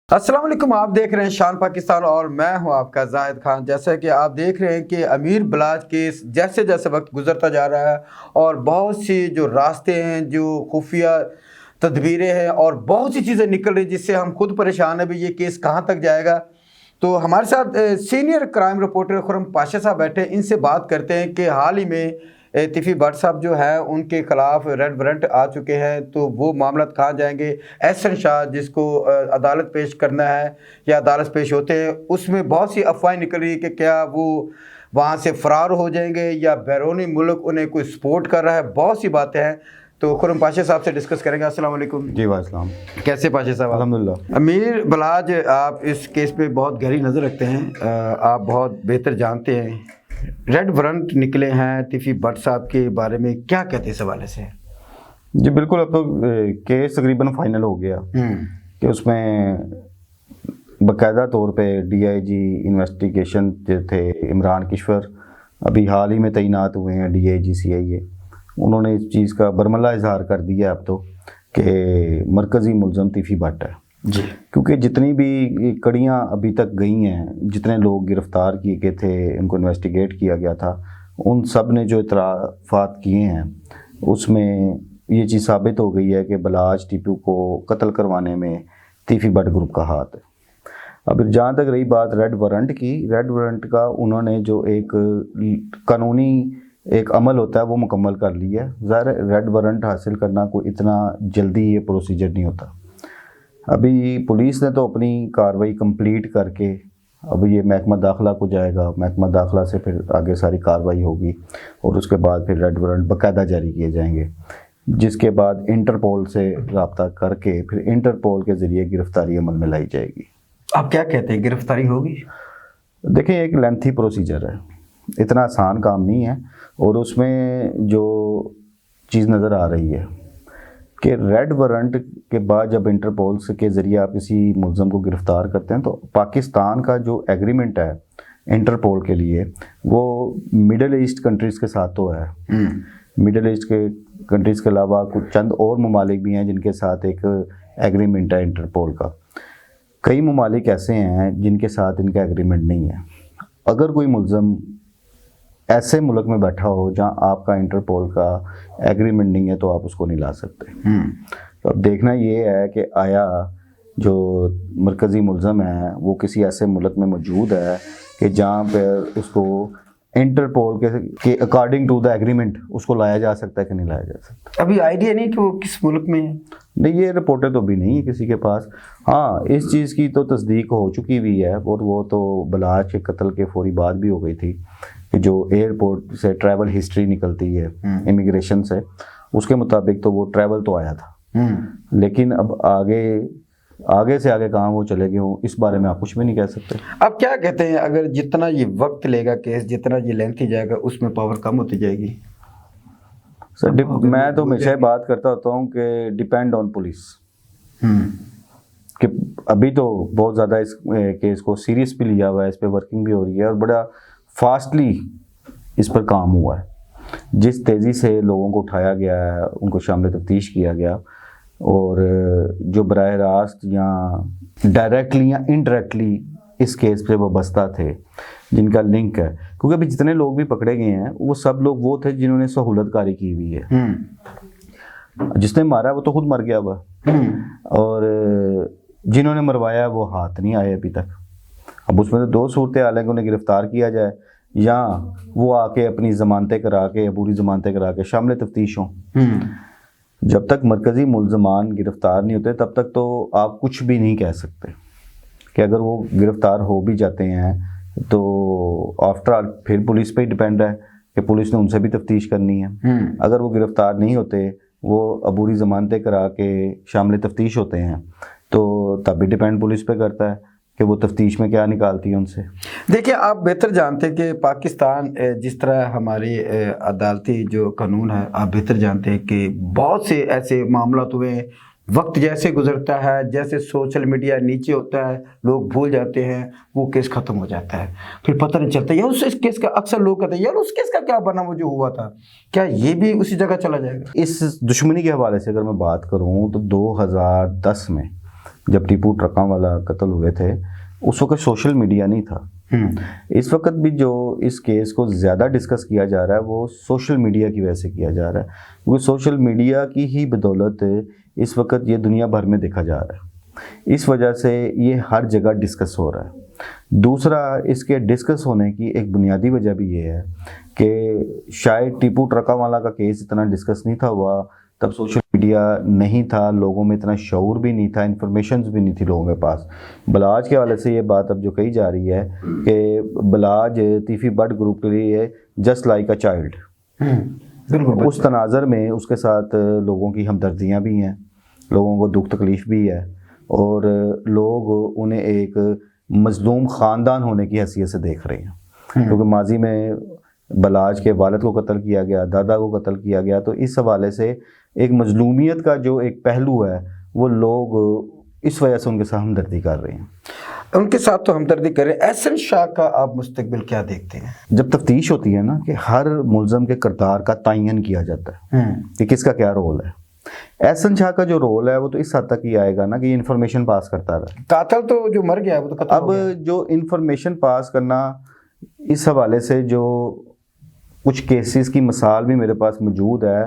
अस्सलाम वालेकुम, आप देख रहे हैं शान पाकिस्तान और मैं हूं आपका जाहिद खान। जैसा कि आप देख रहे हैं कि अमीर बलाज केस जैसे जैसे वक्त गुजरता जा रहा है और बहुत सी जो रास्ते हैं, जो खुफिया तदबीरें हैं और बहुत सी चीज़ें निकल रही जिससे हम खुद परेशान हैं भी ये केस कहां तक जाएगा। तो हमारे साथ senior crime reporter Khurram Pasha साहब बैठे, इनसे बात करते हैं कि हाल ही में तिफ़ी भट्ट साहब जो है उनके खिलाफ रेड वारंट आ चुके हैं, तो वो मामला कहाँ जाएंगे। एहसन शाह जिसको अदालत पेश करना है या अदालत पेश होते हैं, उसमें बहुत सी अफवाहें निकल रही है कि क्या वो वहाँ से फ़रार हो जाएंगे या बैरूनी मुल्क उन्हें कोई सपोर्ट कर रहा है। बहुत सी बातें हैं, तो खुरम पाशा साहब से डिस्कस करेंगे। अस्सलाम वालेकुम। जी वालेकुम। कैसे पाशा साहब? अल्हम्दुलिल्लाह। अमीर बलाज, आप इस केस पे बहुत गहरी नज़र रखते हैं, आप बहुत बेहतर जानते हैं। रेड वारंट निकले हैं तिफ़ी भट्ट साहब के बारे में, क्या कहते हैं इस हवाले से? जी बिल्कुल, अब तो केस तकरीबन फाइनल हो गया कि उसमें बाकायदा तौर पे डीआईजी इन्वेस्टिगेशन जो थे इमरान किश्वर, अभी हाल ही में तैनात हुए हैं डीआईजी सीआईए, उन्होंने इस चीज़ का बरमला इजहार कर दिया अब तो कि मरकज़ी मुलज़म तिफ़ी भट्ट है जी। क्योंकि जितनी भी कड़ियाँ अभी तक गई हैं, जितने लोग गिरफ़्तार किए गए थे, उनको इन्वेस्टिगेट किया गया था, उन सब ने जो इतराफ़ात किए हैं उसमें ये चीज़ साबित हो गई है कि बलाज टीपू को कत्ल करवाने में तिफ़ी भट्ट ग्रुप का हाथ है। अब जहाँ तक रही बात रेड वारंट की, रेड वारंट का उन्होंने जो एक कानूनी एक अमल होता है वो मुकम्मल कर लिया है। ज़ाहिर रेड वारंट हासिल करना कोई इतना जल्दी ये प्रोसीजर नहीं होता। अभी पुलिस ने तो अपनी कार्रवाई कंप्लीट करके अब ये महकमा दाखिला को जाएगा, महकमा दाखिला से फिर आगे सारी कार्रवाई होगी और उसके बाद फिर रेड वारंट बाकायदा जारी किए जाएंगे, जिसके बाद इंटरपोल से रब्ता करके फिर इंटरपोल के ज़रिए गिरफ़्तारी अमल में लाई जाएगी। आप क्या कहते हैं, गिरफ़्तारी होगी? देखिए, एक लेंथी प्रोसीजर है, इतना आसान काम नहीं है। और उसमें जो चीज़ नज़र आ रही है कि रेड वारंट के बाद जब इंटरपोल के ज़रिए आप किसी मुलज़म को गिरफ़्तार करते हैं तो पाकिस्तान का जो एग्रीमेंट है इंटरपोल के लिए वो मिडल ईस्ट कंट्रीज़ के साथ तो है। मिडल ईस्ट के कंट्रीज़ के अलावा कुछ चंद और ममालिक भी हैं जिनके साथ एक एग्रीमेंट है इंटरपोल का। कई ममालिक ऐसे हैं जिनके साथ इनका एग्रीमेंट नहीं है। अगर कोई मुलज़म ऐसे मुल्क में बैठा हो जहां आपका इंटरपोल का एग्रीमेंट नहीं है तो आप उसको नहीं ला सकते। तो अब देखना ये है कि आया जो मरकज़ी मुलज़म है वो किसी ऐसे मुल्क में मौजूद है कि जहां पर उसको इंटरपोल के अकॉर्डिंग टू द एग्रीमेंट उसको लाया जा सकता है कि नहीं लाया जा सकता। अभी आइडिया नहीं कि वो किस मुल्क में है? नहीं, ये रिपोर्टें तो अभी नहीं है किसी के पास। हाँ, इस चीज़ की तो तस्दीक हो चुकी हुई है और वो तो बलाज के कत्ल के फौरी बाद भी हो गई थी कि जो एयरपोर्ट से ट्रैवल हिस्ट्री निकलती है इमिग्रेशन से, उसके मुताबिक तो वो ट्रैवल तो आया था। लेकिन अब आगे से आगे कहाँ वो चले गए हों, इस बारे में आप कुछ भी नहीं कह सकते। आप क्या कहते हैं, अगर जितना ये वक्त लेगा केस, जितना ये लेंथी जाएगा, उसमें पावर कम होती जाएगी? सर मैं तो हमेशा बात करता होता हूँ कि डिपेंड ऑन पुलिस, कि अभी तो बहुत ज़्यादा इस केस को सीरियस भी लिया हुआ है, इस पर वर्किंग भी हो रही है और बड़ा फास्टली इस पर काम हुआ है। जिस तेज़ी से लोगों को उठाया गया है, उनको शामिल तफ्तीश किया गया और जो बराह रास्त या डायरेक्टली या इनडायरेक्टली इस केस पे वाबस्ता थे, जिनका लिंक है, क्योंकि अभी जितने लोग भी पकड़े गए हैं वो सब लोग वो थे जिन्होंने सहूलतकारी की हुई है। जिसने मारा वो तो खुद मर गया हुआ और जिन्होंने मरवाया वो हाथ नहीं आए अभी तक। अब उसमें तो दो सूरतें हाल हैं कि उन्हें गिरफ़्तार किया जाए या वो आके अपनी ज़मानतें करा के, पूरी ज़मानतें करा के शामिल तफ्तीश हों। जब तक मरकज़ी मुलज़मान गिरफ़्तार नहीं होते तब तक तो आप कुछ भी नहीं कह सकते कि अगर वो गिरफ़्तार हो भी जाते हैं तो आफ्टर ऑल फिर पुलिस पे ही डिपेंड है कि पुलिस ने उनसे भी तफ्तीश करनी है। अगर वो गिरफ़्तार नहीं होते, वो अबूरी ज़मानतें करा के शामिल तफ्तीश होते हैं, तो तब भी डिपेंड पुलिस पे करता है कि वो तफ्तीश में क्या निकालती है उनसे। देखिए, आप बेहतर जानते हैं कि पाकिस्तान जिस तरह हमारी अदालती जो कानून है, आप बेहतर जानते हैं कि बहुत से ऐसे मामला हुए, वक्त जैसे गुजरता है, जैसे सोशल मीडिया नीचे होता है, लोग भूल जाते हैं, वो केस ख़त्म हो जाता है, फिर पता नहीं चलता यार उस केस का। अक्सर लोग कहते हैं यार उस केस का क्या बना, वो जो हुआ था, क्या ये भी उसी जगह चला जाएगा? इस दुश्मनी के हवाले से अगर मैं बात करूँ तो 2010 में جب ٹیپو ٹرکاں والا قتل ہوئے تھے اس وقت سوشل میڈیا نہیں تھا. اس وقت بھی جو اس کیس کو زیادہ ڈسکس کیا جا رہا ہے وہ سوشل میڈیا کی وجہ سے کیا جا رہا ہے, کیونکہ سوشل میڈیا کی ہی بدولت اس وقت یہ دنیا بھر میں دیکھا جا رہا ہے, اس وجہ سے یہ ہر جگہ ڈسکس ہو رہا ہے. دوسرا, اس کے ڈسکس ہونے کی ایک بنیادی وجہ بھی یہ ہے کہ شاید ٹیپو ٹرکاں والا کا کیس اتنا ڈسکس نہیں تھا ہوا, تب سوشل میڈیا نہیں تھا, لوگوں میں اتنا شعور بھی نہیں تھا, انفارمیشنز بھی نہیں تھی لوگوں کے پاس. بلاج کے حوالے سے یہ بات اب جو کہی جا رہی ہے کہ بلاج تیفی بٹ گروپ کے لیے جسٹ لائک اے چائلڈ, اس تناظر میں اس کے ساتھ لوگوں کی ہمدردیاں بھی ہیں, لوگوں کو دکھ تکلیف بھی ہے, اور لوگ انہیں ایک مظلوم خاندان ہونے کی حیثیت سے دیکھ رہے ہیں, کیونکہ ماضی میں بلاج کے والد کو قتل کیا گیا, دادا کو قتل کیا گیا, تو اس حوالے سے ایک مظلومیت کا جو ایک پہلو ہے وہ لوگ اس وجہ سے ان کے ساتھ ہمدردی کر رہے ہیں. ان کے ساتھ تو ہمدردی کریں. احسن شاہ کا آپ مستقبل کیا دیکھتے ہیں؟ جب تفتیش ہوتی ہے نا کہ ہر ملزم کے کردار کا تعین کیا جاتا ہے کہ کس کا کیا رول ہے. احسن شاہ کا جو رول ہے وہ تو اس حد تک ہی آئے گا نا کہ یہ انفارمیشن پاس کرتا رہا. قاتل تو جو مر گیا ہے وہ تو قتل اب جو انفارمیشن پاس کرنا, اس حوالے سے جو کچھ کیسز کی مثال بھی میرے پاس موجود ہے,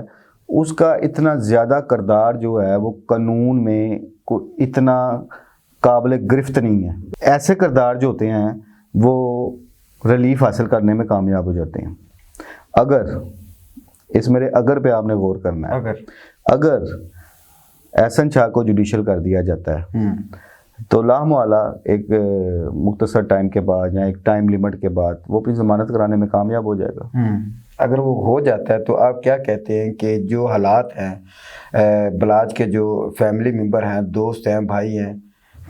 اس کا اتنا زیادہ کردار جو ہے وہ قانون میں اتنا قابل گرفت نہیں ہے. ایسے کردار جو ہوتے ہیں وہ ریلیف حاصل کرنے میں کامیاب ہو جاتے ہیں. اگر اس میرے اگر پہ آپ نے غور کرنا ہے, اگر احسن شاہ کو جوڈیشل کر دیا جاتا ہے تو لامحالہ ایک مختصر ٹائم کے بعد یا ایک ٹائم لیمٹ کے بعد وہ اپنی ضمانت کرانے میں کامیاب ہو جائے گا. اگر وہ ہو جاتا ہے تو آپ کیا کہتے ہیں کہ جو حالات ہیں, بلاج کے جو فیملی ممبر ہیں, دوست ہیں, بھائی ہیں,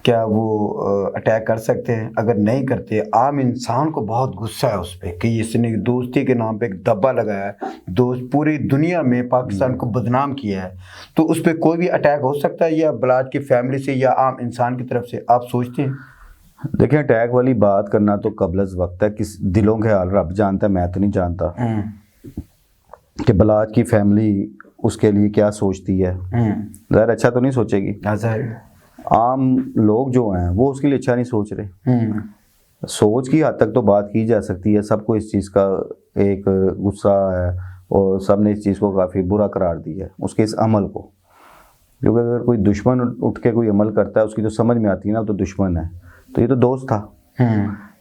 کیا وہ اٹیک کر سکتے ہیں؟ اگر نہیں کرتے, عام انسان کو بہت غصہ ہے اس پہ کہ اس نے دوستی کے نام پہ ایک دبا لگایا ہے, دوست پوری دنیا میں پاکستان کو بدنام کیا ہے, تو اس پہ کوئی بھی اٹیک ہو سکتا ہے یا بلاج کی فیملی سے یا عام انسان کی طرف سے, آپ سوچتے ہیں؟ دیکھیں, اٹیک والی بات کرنا تو قبل از وقت ہے, کس دلوں کے حال رب جانتا ہے, میں تو نہیں جانتا کہ بلاج کی فیملی اس کے لیے کیا سوچتی ہے. ظاہر اچھا تو نہیں سوچے گی, عام لوگ جو ہیں وہ اس کے لیے اچھا نہیں سوچ رہے. سوچ کی حد تک تو بات کی جا سکتی ہے, سب کو اس چیز کا ایک غصہ ہے اور سب نے اس چیز کو کافی برا قرار دیا ہے, اس کے اس عمل کو, کیونکہ اگر کوئی دشمن اٹھ کے کوئی عمل کرتا ہے اس کی تو سمجھ میں آتی ہے نا, تو دشمن ہے, تو یہ تو دوست تھا.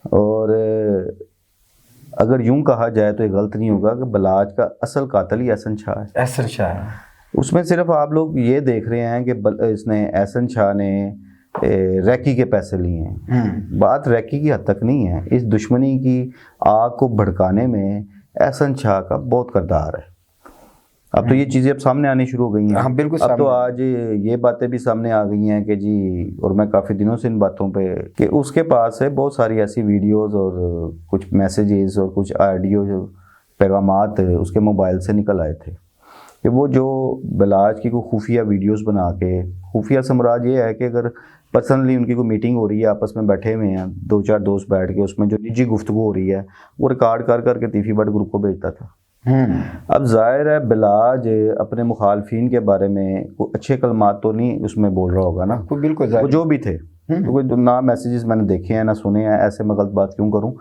اور اگر یوں کہا جائے تو یہ غلط نہیں ہوگا کہ بلاج کا اصل قاتل ہی احسن شاہ ہے. احسن شاہ ہے. اس میں صرف آپ لوگ یہ دیکھ رہے ہیں کہ اس نے احسن شاہ نے ریکی کے پیسے لیے ہیں. بات ریکی کی حد تک نہیں ہے, اس دشمنی کی آگ کو بھڑکانے میں احسن شاہ کا بہت کردار ہے. اب تو یہ چیزیں اب سامنے آنی شروع ہو گئی ہیں. بالکل. اب تو آج یہ باتیں بھی سامنے آ گئی ہیں کہ جی, اور میں کافی دنوں سے ان باتوں پہ, کہ اس کے پاس ہے بہت ساری ایسی ویڈیوز اور کچھ میسیجز اور کچھ آڈیو پیغامات اس کے موبائل سے نکل آئے تھے کہ وہ جو بلاج کی کوئی خفیہ ویڈیوز بنا کے, خفیہ سے مراد یہ ہے کہ اگر پرسنلی ان کی کوئی میٹنگ ہو رہی ہے, آپس میں بیٹھے ہوئے ہیں 2-4 دوست بیٹھ کے, اس میں جو نجی گفتگو ہو رہی ہے وہ ریکارڈ کر کے تیفی بٹ گروپ کو بھیجتا تھا. اب ظاہر ہے بلاج اپنے مخالفین کے بارے میں کوئی اچھے کلمات تو نہیں اس میں بول رہا ہوگا نا, بالکل, وہ جو بھی تھے, نہ میسیجز میں نے دیکھے ہیں نہ سنے ہیں, ایسے میں غلط بات کیوں کروں.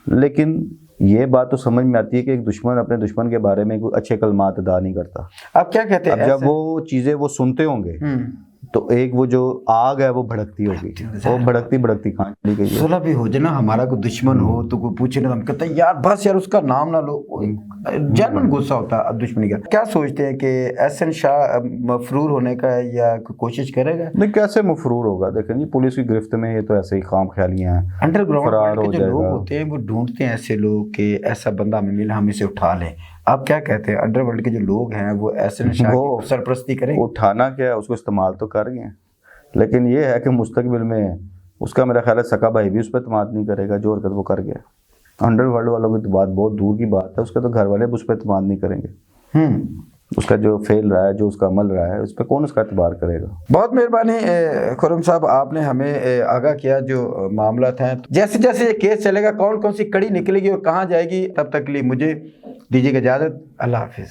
لیکن یہ بات تو سمجھ میں آتی ہے کہ ایک دشمن اپنے دشمن کے بارے میں کوئی اچھے کلمات ادا نہیں کرتا. آپ کیا کہتے ہیں؟ اب جب وہ چیزیں وہ سنتے ہوں گے تو ایک وہ جو آگ ہے وہ بھڑکتی ہوگی, وہ بھڑکتی کہاں چلی گئی. صلح بھی ہو جائے نا, ہمارا کوئی دشمن ہو تو کوئی پوچھے نا, ہم کہتے ہیں یار بس یار اس کا نام نہ لو, جنرل غصہ ہوتا ہے دشمنی کا. کیا سوچتے ہیں کہ احسن شاہ مفرور ہونے کا ہے یا کوشش کرے گا؟ نہیں, کیسے مفرور ہوگا؟ دیکھیں جی, پولیس کی گرفت میں یہ تو ایسے ہی خام خیالیاں ہیں. انڈر گراؤنڈ کے جو لوگ گا ہوتے ہیں وہ ڈھونڈتے ہیں ایسے لوگ کہ ایسا بندہ ہمیں ملا, ہم اسے اٹھا لیں. آپ کیا کہتے ہیں, انڈر ورلڈ کے جو لوگ ہیں وہ احسن شاہ کی سرپرستی کریں؟ اٹھانا کیا ہے, اس کو استعمال تو کر گئے, لیکن یہ ہے کہ مستقبل میں اس کا میرا خیال ہے سکا بھائی بھی اس پہ اعتماد نہیں کرے گا جو حرکت وہ کر گیا. انڈر ورلڈ والوں کی بات بہت دور کی بات ہے, اس کے تو گھر والے بھی اس پہ اعتماد نہیں کریں گے. اس کا جو فیل رہا ہے, جو اس کا عمل رہا ہے, اس پہ کون اس کا اعتبار کرے گا. بہت مہربانی خرم صاحب, آپ نے ہمیں آگاہ کیا جو معاملات ہیں. جیسے جیسے یہ کیس چلے گا, کون کون سی کڑی نکلے گی اور کہاں جائے گی, تب تک کے لیے مجھے دیجیے گا اجازت. اللہ حافظ.